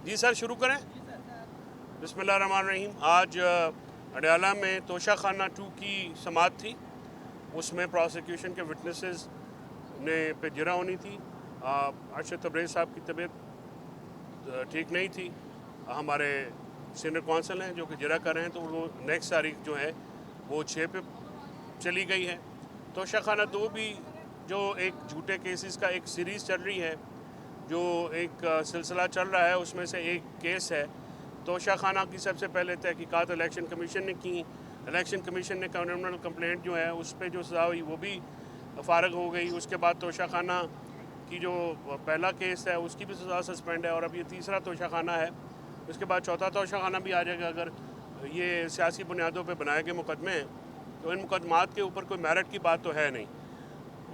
जी sir, शुरू करें। बिस्मिल्लाहिर्रहमानिर्रहीम। आज अडयाला में तोशा खाना 2 की समाअत थी। उसमें प्रोसिक्यूशन के विटनेसेस ने पे जिरा होनी थी। अरशद तबरेज़ साहब की तबीयत ठीक नहीं थी। हमारे सीनियर कौंसल हैं जो कि जिरा कर रहे हैं, तो वो नेक्स्ट तारीख जो है वो 6 पे चली गई है। तोशा खाना 2 भी जो एक झूठे केसेस का एक सीरीज़ चल रही है, जो एक सिलसिला चल रहा है, उसमें से एक केस है तोशा खाना की। सबसे पहले तहकीकात इलेक्शन कमीशन ने की। इलेक्शन कमीशन ने क्रिमिनल कंप्लेंट जो है उस पर जो सज़ा हुई वो भी फ़ारग हो गई। उसके बाद तोशा खाना की जो पहला केस है उसकी भी सज़ा सस्पेंड है, और अब ये तीसरा तोशा खाना है। उसके बाद चौथा तोशा खाना भी आ जाएगा। अगर ये सियासी बुनियादों पर बनाए गए मुकदमे हैं तो इन मुकदमात के ऊपर कोई मेरिट की बात तो है नहीं।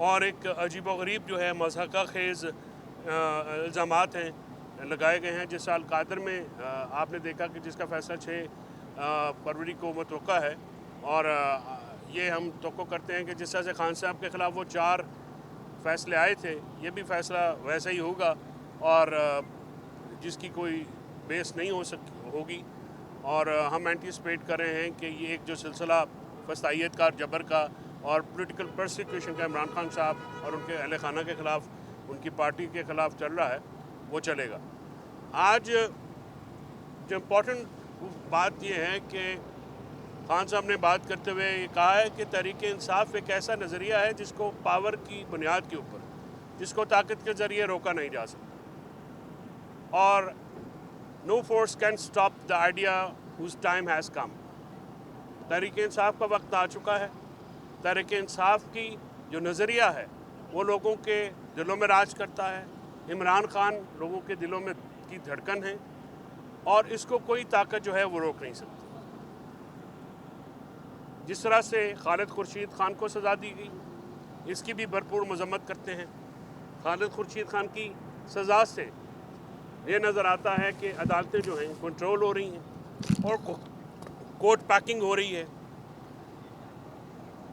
और एक अजीब व गरीब जो है मज़हक़ा खेज़ इल्ज़ामात हैं लगाए गए हैं। जिस साल कादर में आपने देखा कि जिसका फ़ैसला 6 फरवरी को मुतवक्का है, और ये हम तवक्को करते हैं कि जिस तरह से खान साहब के ख़िलाफ़ वो 4 फ़ैसले आए थे, ये भी फ़ैसला वैसा ही होगा, और जिसकी कोई बेस नहीं होगी। और हम एंटिसिपेट कर रहे हैं कि ये एक जो सिलसिला फसाइयत का, जबर का और पॉलिटिकल परसिक्यूशन का इमरान खान साहब और उनके अहल खाना के ख़िलाफ़, उनकी पार्टी के ख़िलाफ़ चल रहा है, वो चलेगा। आज जो इम्पोर्टेंट बात ये है कि खान साहब ने बात करते हुए ये कहा है कि तहरीक इंसाफ एक ऐसा नज़रिया है जिसको पावर की बुनियाद के ऊपर, जिसको ताकत के ज़रिए रोका नहीं जा सकता, और no force can stop the idea whose time has come. Tehreek Insaf का वक्त आ चुका है। तहरीक इंसाफ की जो नज़रिया है वो लोगों के दिलों में राज करता है। इमरान खान लोगों के दिलों में की धड़कन है, और इसको कोई ताकत जो है वो रोक नहीं सकती। जिस तरह से खालिद खुर्शीद खान को सज़ा दी गई, इसकी भी भरपूर मजम्मत करते हैं। खालिद खुर्शीद खान की सज़ा से ये नज़र आता है कि अदालतें जो हैं कंट्रोल हो रही हैं और कोर्ट पैकिंग हो रही है।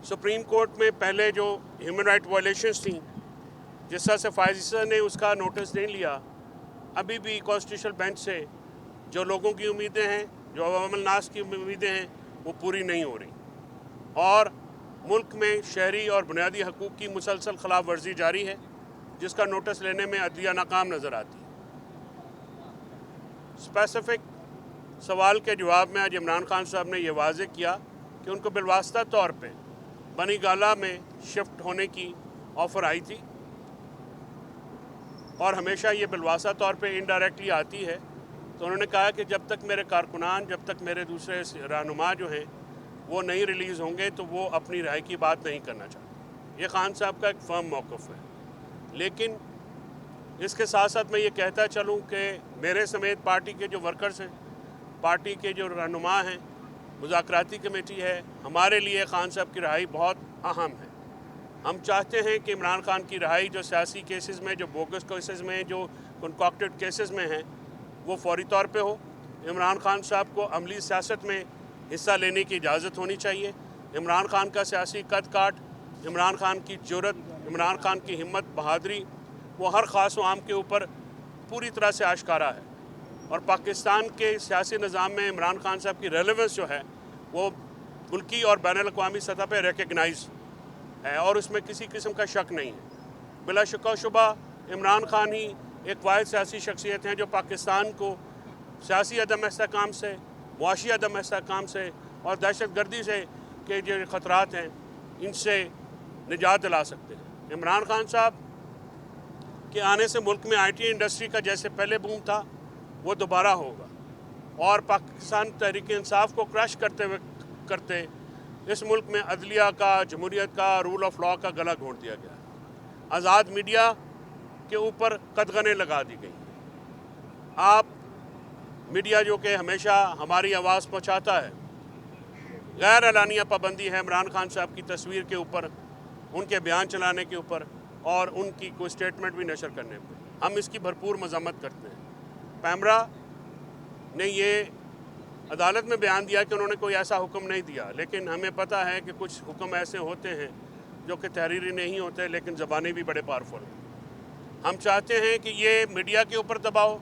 सुप्रीम कोर्ट में पहले जो ह्यूमन राइट वायलेशंस थी, जिस तरह से फाइज़ा ने उसका नोटिस नहीं लिया, अभी भी कॉन्स्टिट्यूशनल बेंच से जो लोगों की उम्मीदें हैं, जो अवामुल नास की उम्मीदें हैं, वो पूरी नहीं हो रही, और मुल्क में शहरी और बुनियादी हकूक़ की मुसलसल खिलाफ वर्जी जारी है, जिसका नोटिस लेने में अदलिया नाकाम नज़र आती है। स्पेसिफिक सवाल के जवाब में आज इमरान खान साहब ने यह वाज़ेह किया कि उनको बिलवास्ता तौर पे बनी गाला में शिफ्ट होने की ऑफ़र आई थी, और हमेशा ये बिलवास्ता तौर पे इनडायरेक्टली आती है। तो उन्होंने कहा कि जब तक मेरे कारकुनान, जब तक मेरे दूसरे रहनुमा जो हैं वो नहीं रिलीज़ होंगे तो वो अपनी राय की बात नहीं करना चाहते। ये खान साहब का एक फर्म मौक़िफ़ है। लेकिन इसके साथ साथ मैं ये कहता चलूँ कि मेरे समेत पार्टी के जो वर्कर्स हैं, पार्टी के जो रहनुमा हैं, मुज़ाकराती कमेटी है, हमारे लिए खान साहब की रिहाई बहुत अहम है। हम चाहते हैं कि इमरान खान की रिहाई जो सियासी केसेस में, जो बोगस केसेस में, जो कंकॉक्टेड केसेस में हैं, वो फौरी तौर पे हो। इमरान खान साहब को अमली सियासत में हिस्सा लेने की इजाज़त होनी चाहिए। इमरान खान का सियासी कद काट, इमरान खान की जुर्रत, इमरान खान की हिम्मत, बहादुरी, वो हर ख़ास व आम के ऊपर पूरी तरह से आश्कारा है, और पाकिस्तान के सियासी निज़ाम में इमरान खान साहब की रेलेवेंस जो है वो मुल्की और बैनुल-अक़वामी सतह पर रिकगनाइज़ है, और उसमें किसी किस्म का शक नहीं है। बिला शक व शुबा इमरान खान ही एक वाहिद सियासी शख्सियत हैं जो पाकिस्तान को सियासी अदम इस्तेहकाम से, मुआशी अदम इस्तेहकाम से और दहशत गर्दी से के जो ख़तरात हैं इनसे निजात दिला सकते हैं। इमरान खान साहब के आने से मुल्क में IT इंडस्ट्री का जैसे पहले बूम था वो दोबारा होगा, और पाकिस्तान तहरीक इंसाफ को क्रश करते इस मुल्क में अदलिया का, जमहूरियत का, रूल ऑफ लॉ का गला घोंट दिया गया। आज़ाद मीडिया के ऊपर कदगने लगा दी गई। आप मीडिया जो कि हमेशा हमारी आवाज़ पहुंचाता है, गैर एलानिया पाबंदी है इमरान खान साहब की तस्वीर के ऊपर, उनके बयान चलाने के ऊपर, और उनकी कोई स्टेटमेंट भी नशर करने पर। हम इसकी भरपूर मजम्मत करते हैं। पैमरा ने ये अदालत में बयान दिया कि उन्होंने कोई ऐसा हुक्म नहीं दिया, लेकिन हमें पता है कि कुछ हुक्म ऐसे होते हैं जो कि तहरीरी नहीं होते, लेकिन ज़बानी भी बड़े पावरफुल हैं। हम चाहते हैं कि ये मीडिया के ऊपर दबाव,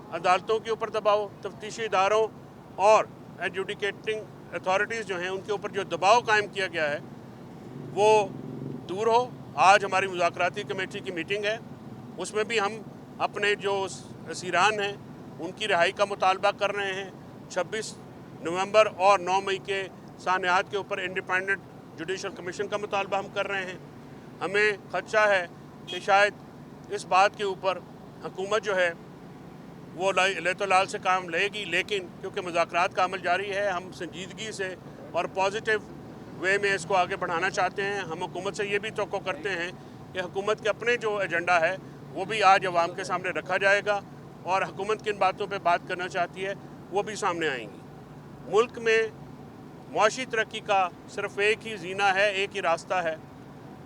अदालतों के ऊपर दबाव, तफ्तीशी इदारों और एडजुडिकेटिंग अथॉरिटीज़ जो हैं उनके ऊपर जो दबाव कायम किया गया है वो दूर हो। आज हमारी मुज़ाकराती कमेटी की मीटिंग है, उसमें भी हम अपने जो असीरान हैं उनकी रिहाई का मुतालबा कर रहे हैं। 26 नवंबर और 9 मई के सानियात के ऊपर इंडिपेंडेंट जुडिशल कमीशन का मुतालबा हम कर रहे हैं। हमें खदशा है कि शायद इस बात के ऊपर हुकूमत जो है वो लेतोलाल से काम लेगी, लेकिन क्योंकि मुज़ाकरात का अमल जारी है, हम संजीदगी से और पॉजिटिव वे में इसको आगे बढ़ाना चाहते हैं। हम हुकूमत से ये भी तवक्को करते हैं कि हुकूमत के अपने जो एजेंडा है वो भी आज अवाम के सामने रखा जाएगा और हुकूमत किन बातों पे बात करना चाहती है वो भी सामने आएंगी। मुल्क में मुआशी तरक्की का सिर्फ एक ही जीना है, एक ही रास्ता है,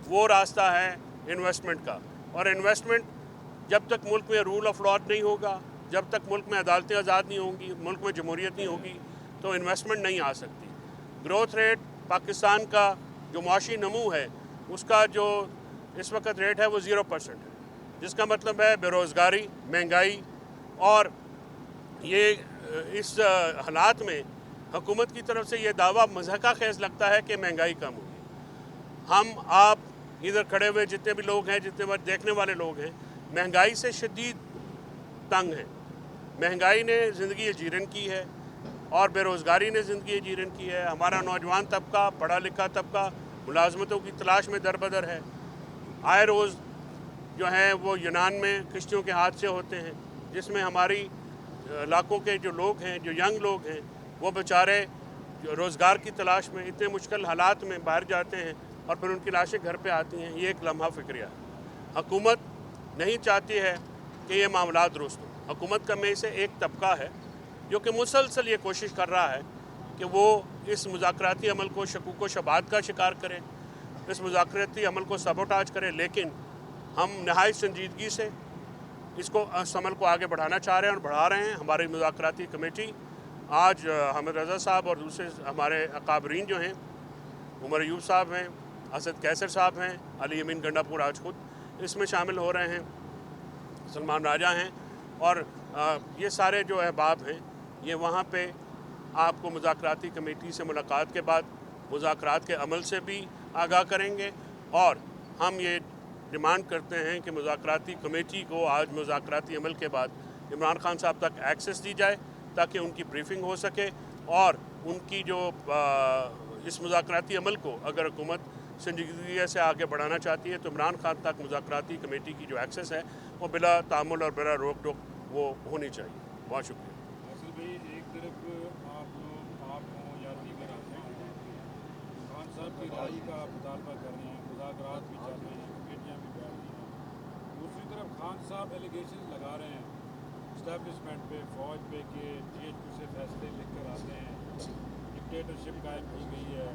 वो रास्ता है इन्वेस्टमेंट का। और इन्वेस्टमेंट जब तक मुल्क में रूल ऑफ लॉ नहीं होगा, जब तक मुल्क में अदालतें आज़ाद नहीं होंगी, मुल्क में जमहूरियत नहीं होगी, तो इन्वेस्टमेंट नहीं आ सकती। ग्रोथ रेट पाकिस्तान का जो मुआशी नमू है उसका जो इस वक्त रेट है वो 0% है, जिसका मतलब है बेरोज़गारी, महंगाई। और ये इस हालात में हुकूमत की तरफ से ये दावा मज़हका खेज़ लगता है कि महंगाई कम होगी। हम आप इधर खड़े हुए जितने भी लोग हैं, जितने देखने वाले लोग हैं, महंगाई से शदीद तंग हैं। महंगाई ने ज़िंदगी जीरन की है और बेरोज़गारी ने ज़िंदगी जीरन की है। हमारा नौजवान तबका, पढ़ा लिखा तबका मुलाजमतों की तलाश में दरबदर है। आए रोज़ जो है वो यूनान में किश्तियों के हादसे होते हैं, जिसमें हमारी इलाकों के जो लोग हैं, जो यंग लोग हैं, वो बेचारे रोज़गार की तलाश में इतने मुश्किल हालात में बाहर जाते हैं और फिर उनकी लाशें घर पे आती हैं। ये एक लम्हा फ़िक्रिया है। हुकूमत नहीं चाहती है कि ये मामला दुरुस्त हो। हुकूमत का में से एक तबका है जो कि मुसलसल ये कोशिश कर रहा है कि वो इस मुज़ाकराती अमल को शकूक व शबात का शिकार करे, इस मुज़ाकराती अमल को सबोटाज करे। लेकिन हम नहायत संजीदगी से इसको इस अमल को आगे बढ़ाना चाह रहे हैं और बढ़ा रहे हैं। हमारी मुज़ाकराती कमेटी आज हमद रज़ा साहब और दूसरे हमारे अकाबरीन जो हैं, उमर अयूब साहब हैं, असद कैसर साहब हैं, अली अमीन गंडापुर आज खुद इसमें शामिल हो रहे हैं, सलमान राजा हैं और ये सारे जो अहबाब हैं ये वहाँ पे आपको मुज़ाकराती कमेटी से मुलाकात के बाद मुज़ाकरात के अमल से भी आगाह करेंगे। और हम ये डिमांड करते हैं कि मुज़ाकराती कमेटी को आज मुज़ाकराती अमल के बाद इमरान खान साहब तक एक्सेस दी जाए ताकि उनकी ब्रीफिंग हो सके और उनकी जो इस मुज़ाकराती अमल को अगर हुकूमत संजीदगी से आगे बढ़ाना चाहती है तो इमरान खान तक मुज़ाकराती कमेटी की जो एक्सेस है वो बिला तामुल और बिला रोक टोक वो होनी चाहिए। बहुत शुक्रिया। असल भाई, एक तरफ आप हों या दीगर खान साहब की राय का मुतालबा कर रहे हैं, मुज़ाकरात भी चल रहे हैं, कमेटियाँ भी बैठ रही हैं। दूसरी तरफ खान साहब एलिगेशन लगा रहे हैं इस्टेब्लिशमेंट पे, फ़ौज पे कि GHQ से फैसले लिख कर आते हैं, डिक्टेटरशिप कायम की गई है,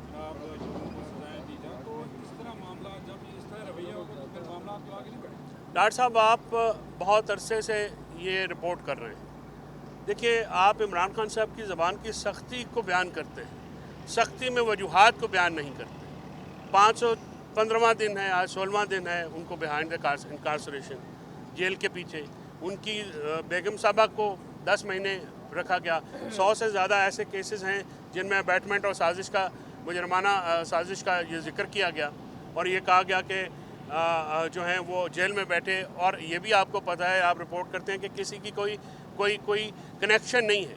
जनाब जुर्मों को सजाएँ दी जाए। तो इस तरह मामला, जब इस तरह रवैया होगा तो फिर मामला तो आगे नहीं बढ़ेगा। डॉक्टर साहब, आप बहुत अरसे से ये रिपोर्ट कर रहे हैं। देखिए, आप इमरान खान साहब की ज़बान की सख्ती को बयान करते हैं, सख्ती में वजूहात को बयान नहीं करते। 515वां दिन है, आज 16वां दिन है उनको बिहाइंड इनकार्सरेशन, जेल के पीछे। उनकी बेगम साहबा को 10 महीने रखा गया। 100 से ज़्यादा ऐसे केसेस हैं जिनमें अबैटमेंट और साजिश का, मुजरमाना साजिश का ये जिक्र किया गया और ये कहा गया कि जो हैं वो जेल में बैठे। और ये भी आपको पता है, आप रिपोर्ट करते हैं कि किसी की कोई कनेक्शन नहीं है।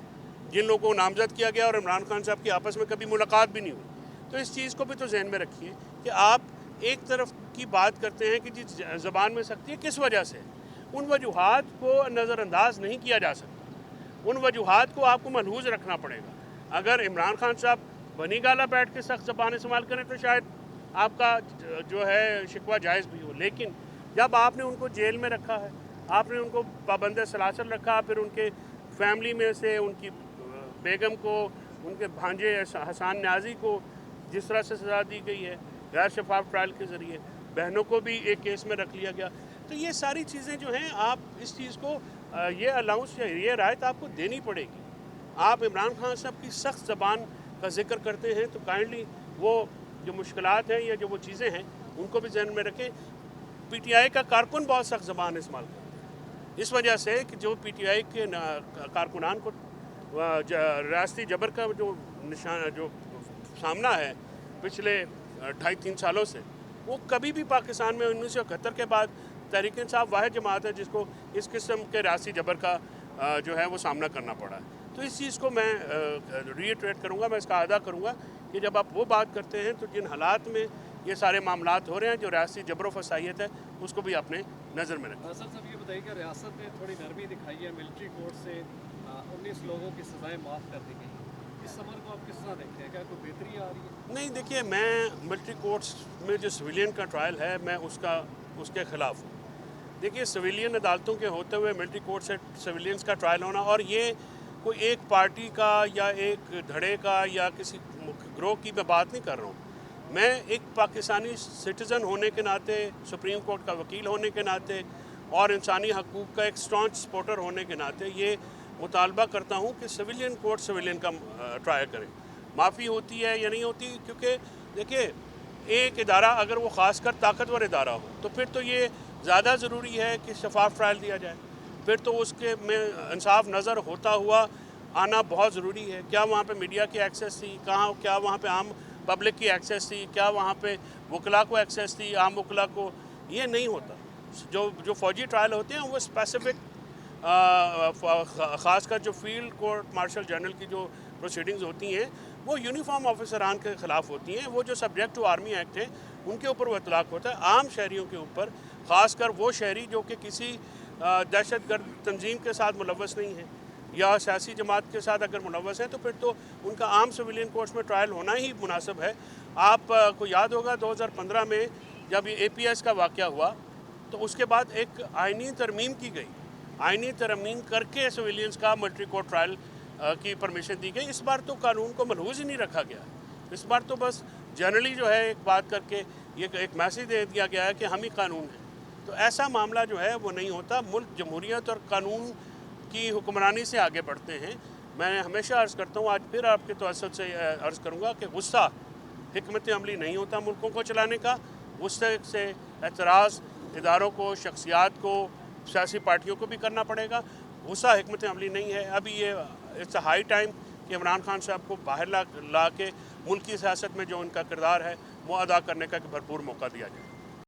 जिन लोगों को नामजद किया गया और इमरान खान साहब की आपस में कभी मुलाकात भी नहीं हुई। तो इस चीज़ को भी तो जहन में रखिए कि आप एक तरफ की बात करते हैं कि जिस ज़बान में सख्ती है किस वजह से, उन वजूहात को नज़रअंदाज नहीं किया जा सकता। उन वजूहात को आपको मलहूज़ रखना पड़ेगा। अगर इमरान खान साहब बनी गाला बैठ के सख्त ज़बान इस्तेमाल करें तो शायद आपका जो है शिकवा जायज़ भी हो। लेकिन जब आपने उनको जेल में रखा है, आपने उनको पाबंद सलासल रखा, फिर उनके फैमिली में से उनकी बेगम को, उनके भांजे हसान न्याजी को जिस तरह से सज़ा दी गई है गैर शफाफ ट्रायल के ज़रिए, बहनों को भी एक केस में रख लिया गया। तो ये सारी चीज़ें जो हैं, आप इस चीज़ को ये अलाउंस या ये रायत आपको देनी पड़ेगी। आप इमरान खान साहब की सख्त ज़बान का जिक्र करते हैं तो काइंडली वो जो मुश्किलात हैं या जो वो चीज़ें हैं उनको भी जहन में रखें। PTI का कारकुन बहुत सख्त ज़बान इस्तेमाल करते हैं, इस वजह से कि जो PTI के कारकुनान को रियासती जबर का जो निशान जो सामना है पिछले 2.5-3 सालों से, वो कभी भी पाकिस्तान में 1971 के बाद तहरीक इंसाफ वाहिद जमात है जिसको इस किस्म के रियासती जबर का जो है वो सामना करना पड़ा है। तो इस चीज़ को मैं रीइटरेट करूँगा, मैं इसका अदा करूँगा कि जब आप वो बात करते हैं तो जिन हालात में ये सारे मामलात हो रहे हैं, जो रियासती जबर व फसाहियत है, उसको भी अपने नज़र में रखें। सर साहब ये बताइए कि रियासत ने थोड़ी नरमी दिखाई है, मिलिट्री कोर्ट से 19 लोगों की सज़ाएं माफ़ कर दी गई। इस समर को आप किस तरह देखते हैं, क्या कोई बेहतरी आ रही है? नहीं, देखिए, मैं मिलिट्री कोर्ट्स में जो सिविलियन का ट्रायल है, मैं उसके ख़िलाफ़ हूँ। देखिए, सिविलियन अदालतों के होते हुए मिलिट्री कोर्ट से सिविलियंस का ट्रायल होना, और ये कोई एक पार्टी का या एक धड़े का या किसी ग्रोह की मैं बात नहीं कर रहा हूँ। मैं एक पाकिस्तानी सिटीज़न होने के नाते, सुप्रीम कोर्ट का वकील होने के नाते और इंसानी हकूक़ का एक स्टॉन्च सपोर्टर होने के नाते ये मुतालबा करता हूँ कि सिविलियन कोर्ट सिविलियन का ट्रायल करें। माफ़ी होती है या नहीं होती, क्योंकि देखिए, एक इदारा अगर वो ख़ासकर ताकतवर इदारा हो तो फिर तो ये ज़्यादा ज़रूरी है कि शफाफ ट्रायल दिया जाए। फिर तो उसके में इंसाफ नज़र होता हुआ आना बहुत ज़रूरी है। क्या वहाँ पे मीडिया की एक्सेस थी, क्या वहाँ पे आम पब्लिक की एक्सेस थी, क्या वहाँ पे वकला को एक्सेस थी, आम वकला को? ये नहीं होता। जो फ़ौजी ट्रायल होते हैं वो स्पेसिफिक ख़ासकर जो फील्ड कोर्ट मार्शल जनरल की जो प्रोसीडिंग्स होती हैं वो यूनिफॉर्म ऑफिसरान के ख़िलाफ़ होती हैं। वो जो सब्जेक्ट टू आर्मी एक्ट है उनके ऊपर वो इतलाक़ होता है। आम शहरियों के ऊपर, ख़ासकर वो शहरी जो कि किसी दहशतगर्द तंजीम के साथ मुलव्वस नहीं है या सियासी जमात के साथ अगर मुलव्वस है, तो फिर तो उनका आम सिविलियन कोर्ट्स में ट्रायल होना ही मुनासिब है। आपको याद होगा 2015 में जब ये APS का वाक़या हुआ तो उसके बाद एक आइनी तरमीम की गई। आइनी तरमीम करके सिविलियंस का मिलिट्री कोर्ट ट्रायल की परमिशन दी गई। इस बार तो कानून को मलहूज़ ही नहीं रखा गया। इस बार तो बस जनरली जो है एक बात करके ये एक मैसेज दे दिया गया है कि हम ही कानून हैं। तो ऐसा मामला जो है वो नहीं होता। मुल्क जमहूरियत और कानून की हुक्मरानी से आगे बढ़ते हैं। मैं हमेशा अर्ज़ करता हूँ, आज फिर आपके तवज्जुह से अर्ज़ करूँगा कि गुस्सा हिकमत अमली नहीं होता मुल्कों को चलाने का। गुस्से से एतराज़ इदारों को, शख्सियात को, सियासी पार्टियों को भी करना पड़ेगा। गुस्सा हिकमत अमली नहीं है। अभी ये इट्स अ हाई टाइम कि इमरान खान साहब को बाहर ला के मुल्क की सियासत में जो उनका किरदार है वो अदा करने का भरपूर मौका दिया जाए।